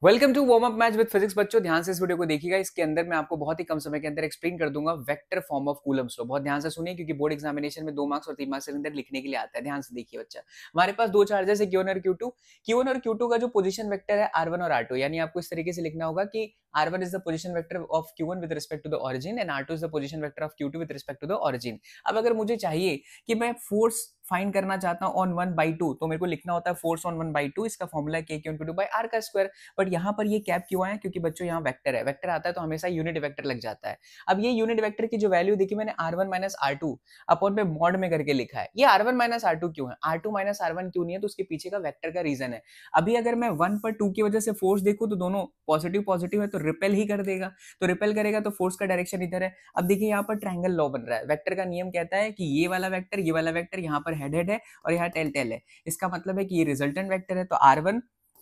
Welcome to warm up match with physics. बच्चों ध्यान से इस वीडियो को देखिएगा। इसके अंदर मैं आपको बहुत ही कम समय के अंदर एक्सप्लेन कर दूंगा vector form of Coulomb's law. बहुत ध्यान से सुनिए क्योंकि बोर्ड एग्जामिनेशन में 2 मार्क्स और 3 मार्क्स के अंदर लिखने के लिए आता है। ध्यान से देखिए बच्चा, हमारे पास दो चार्जेस है Q1 और Q2। Q1 और Q2 का जो पोजीशन वेक्टर है R1 और R2, यानी आपको इस तरीके से लिखना होगा कि R1 is the position vector of Q1 with respect to the origin and R2 is the position vector of Q2 with respect to the origin। अब अगर मुझे चाहिए कि मैं फोर्स फाइंड करना चाहता हूं ऑन 1/2, तो मेरे को लिखना होता है फोर्स ऑन 1/2। इसका फॉर्मूला है K/2 r का स्क्वायर। बट यहाँ पर ये कैप क्यों आया? क्योंकि बच्चों यहाँ वेक्टर है, वेक्टर आता है तो हमेशा यूनिट वेक्टर लग जाता है। अब ये यूनिट वेक्टर की जो वैल्यू देखी मैंने R1 माइनस R2 अपॉन पे मॉड में करके लिखा है। ये R1 माइनस R2 क्यों है? R2 माइनस R1 क्यों नहीं है? तो उसके पीछे का वेक्टर का रीजन है। अभी अगर मैं 1 पर 2 की वजह से फोर्स देखूं तो दोनों पॉजिटिव पॉजिटिव है तो रिपेल ही कर देगा। तो रिपेल करेगा तो फोर्स का डायरेक्शन इधर है। अब देखिए यहाँ पर ट्रायंगल लॉ बन रहा है। वेक्टर का नियम कहता है कि ये वाला वेक्टर यहाँ पर हेड हेड है और यहाँ टेल टेल है। इसका मतलब है कि ये रिजल्टेंट वेक्टर है। तो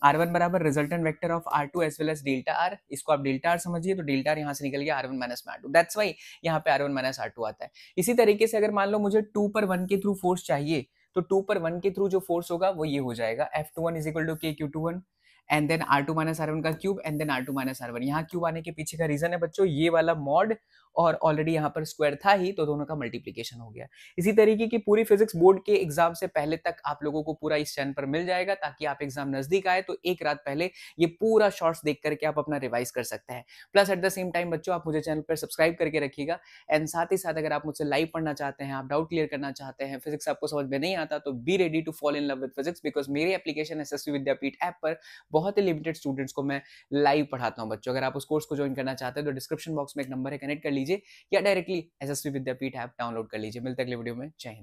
R1 बराबर resultant vector of R2 as well as delta R। इसको आप डेल्टा R समझिए, तो डेल्टा R यहाँ से निकल गया R1 minus R2। That's why यहाँ पे R1 माइनस R2 आता है। इसी तरीके से अगर मान लो मुझे 2 पर 1 के थ्रू फोर्स चाहिए, तो 2 पर 1 के थ्रू जो फोर्स होगा वो ये हो जाएगा F21 is equal to KQ21 and then R2 minus R1 का cube and then R2 minus R1। यहाँ क्यूब आने के पीछे का रीजन है बच्चों ये वाला मॉड, और ऑलरेडी यहाँ पर स्क्वायर था ही तो दोनों का मल्टीप्लीकेशन हो गया। इसी तरीके की पूरी फिजिक्स बोर्ड के एग्जाम से पहले तक आप लोगों को पूरा इस चैनल पर मिल जाएगा, ताकि आप एग्जाम नजदीक आए तो एक रात पहले ये पूरा शॉर्ट्स देख करके आप अपना रिवाइज कर सकते हैं। Plus at the same time बच्चों आप मुझे चैनल पर सब्सक्राइब करके रखिएगा। एंड साथ ही साथ अगर आप मुझसे लाइव पढ़ना चाहते हैं, आप डाउट क्लियर करना चाहते हैं, फिजिक्स आपको समझ में नहीं आता, तो be ready to fall in love with physics, because मेरे एप्लीकेशन एसएसवी विद्यापीठ ऐप पर बहुत ही लिमिटेड स्टूडेंट्स को मैं लाइव पढ़ाता हूं बच्चों। अगर आप उस कोर्स को ज्वाइन करना चाहते हैं तो डिस्क्रिप्शन बॉक्स में एक नंबर है, कनेक्ट कर लीजिए या directly SSV Vidyapeeth app download कर लीजिए। मिलते हैं अगले वीडियो में। जय हिंद।